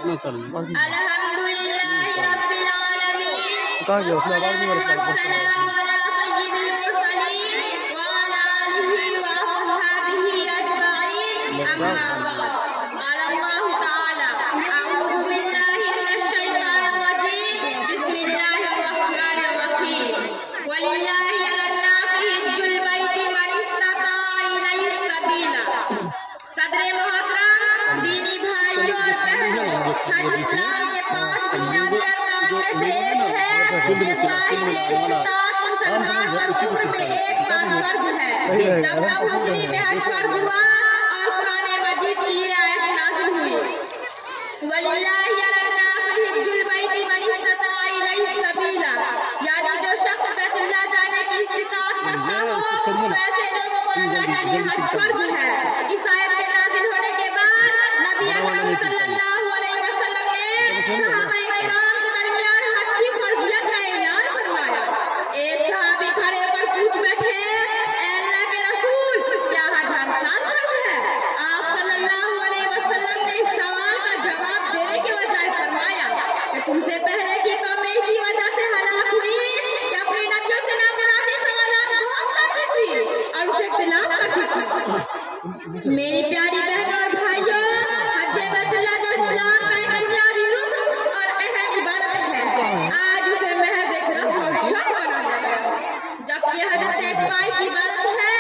الحمدللہ رب العالمین کہاں گیا اس نے آواز نہیں والسلام علی سید المرسلین وعلی آلہ واصحابہ اجمعین اما بعد قال اللہ تعالی اعوذ باللہ من الشیطان الرجیم بسم اللہ الرحمن الرحیم وللہ علی الناس حج البیت من استطاع الیہ سبیلا۔ صدر محترم، دینی بھائیوں اور بہنوں، حج اسلام کے 5 بنیادی ارکان میں سے ایک ہے۔ یہ صاحب استطاعت مسلمان پر عمر میں ایک بار فرض ہے۔ جب 9 ہجری میں حج فرض ہوا اور قرآن مجید کی یہ آیت نازل ہوئی، وَلِلَّهِ عَلَى النَّاسِ حِجُّ الْبَيْتِ مَنِ اسْتَطَاعَ إِلَيْهِ سَبِيلًا، یعنی جو شخص بیت اللہ جانے کی استطاعت رکھتا ہو ویسے لوگوں پر اللہ کے لیے حج فرض ہے۔ اس آیت کے نازل ہونے کے بعد نبی اکرم صلی اللہ علیہ وسلم نے صحابہ کرام کے درمیان حج کی فرضیت کا اعلان فرمایا۔ ایک صحابی کھڑے ہو کر پوچھ بیٹھے، اے اللہ کے رسول، کیا حج ہر سال فرض ہے؟ آپ صلی اللہ علیہ وسلم نے اس سوال کا جواب دینے کے بجائے فرمایا کہ تم سے پہلے کی قومیں اسی وجہ سے ہلاک ہوئی کہ اپنے نبیوں سے نامناسب سوالات بہت کرتی تھی اور اسے اختلاف کرتی تھی۔ میری پیاری بہنوں اور بھائیوں، حج بیت اللہ جو اسلام کا ایک بنیادی رکن اور اہم عبادت ہے، آج اسے محض ایک رسم و شرط بنا دیا گیا، جبکہ حجت اطوائی کی عبادت ہے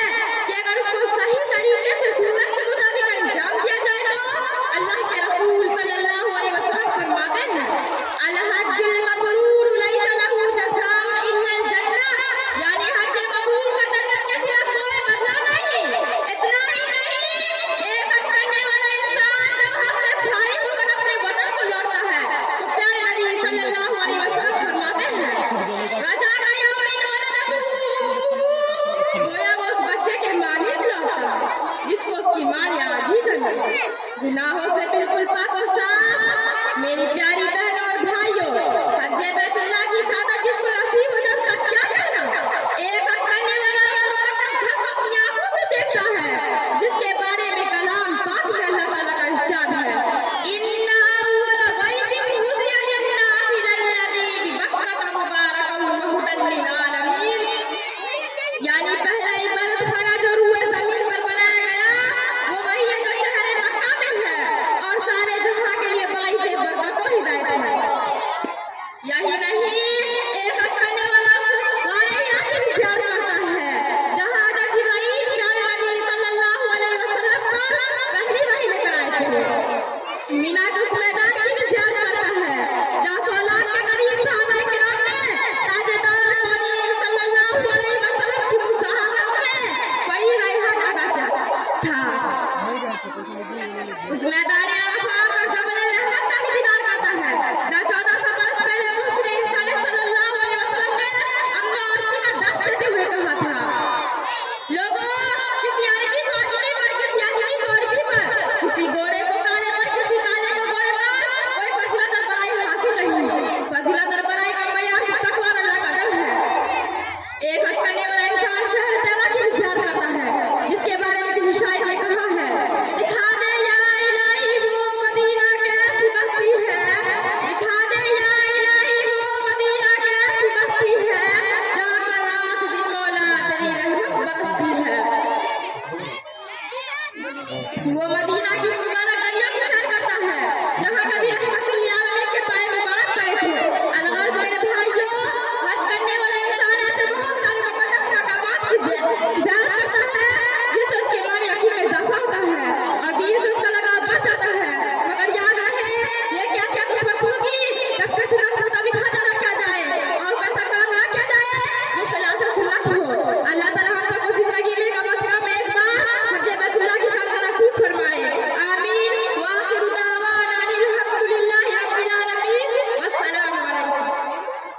کہ اگر اس کو صحیح طریقے سے سنت کے مطابق انجام دیا جائے تو اللہ کے رسول صلی اللہ علیہ وسلم فرماتے ہیں، الحج المبرور لیس لہ جزاء الا الجنہ، یعنی حج مبرور کا جنت کے سوا کوئی بدلہ نہیں۔ اتنا ہی نہیں، ایک حج کرنے والا انسان جب حج سے فارغ ہو کر اپنے وطن کو لوٹتا ہے تو پیارے نبی صلی اللہ علیہ وسلم فرماتے ہیں، رجا کا یومین ولدہ، گویا وہ اس بچے کے مانند لوٹتا ہے جس کو اس کی ماں نے آج ہی جنم دیا، گناہوں سے بالکل پاک و صاف۔ میری پیاری بہنوں اور بھائیوں، حج بیت اللہ کی سعادت جس کو نصیب ہو جائے اس کا کیا کہنا؟ ایک حج کرنے والا وہ مقدس گھر کو اپنی آنکھوں سے دیکھتا ہے جس کے بارے میں کلام پاک میں اللہ تعالیٰ کا ارشاد ہے، إِنَّ أَوَّلَ بَيْتٍ وُضِعَ لِلنَّاسِ لَلَّذِي بِبَكَّةَ مُبَارَكًا وَهُدًى لِّلْعَالَمِينَ، یعنی پہلا عبادت خانہ جو روئے زمین پر بنایا گیا وہ وہی ہے جو شہر مکہ میں ہے اور سارے جہاں کے لیے باعث برکت و ہدایت ہے۔ یہی نہیں، ایک حج کرنے والا غار حرا کی بھی زیارت کرتا ہے جہاں حضرت جبرائیل پیارے نبی صلی اللہ علیہ وسلم پر پہلی وحی لے کر آئے تھے۔ مینا کے اس میدان کی بھی زیارت کرتا ہے جہاں سولاد کے قریب صحابہ کرام نے تاجدار کونین صلی اللہ علیہ وسلم کی مصاحبت میں بڑی ریحت ادا کیا تھا۔ اس میدان عرفات اور جبل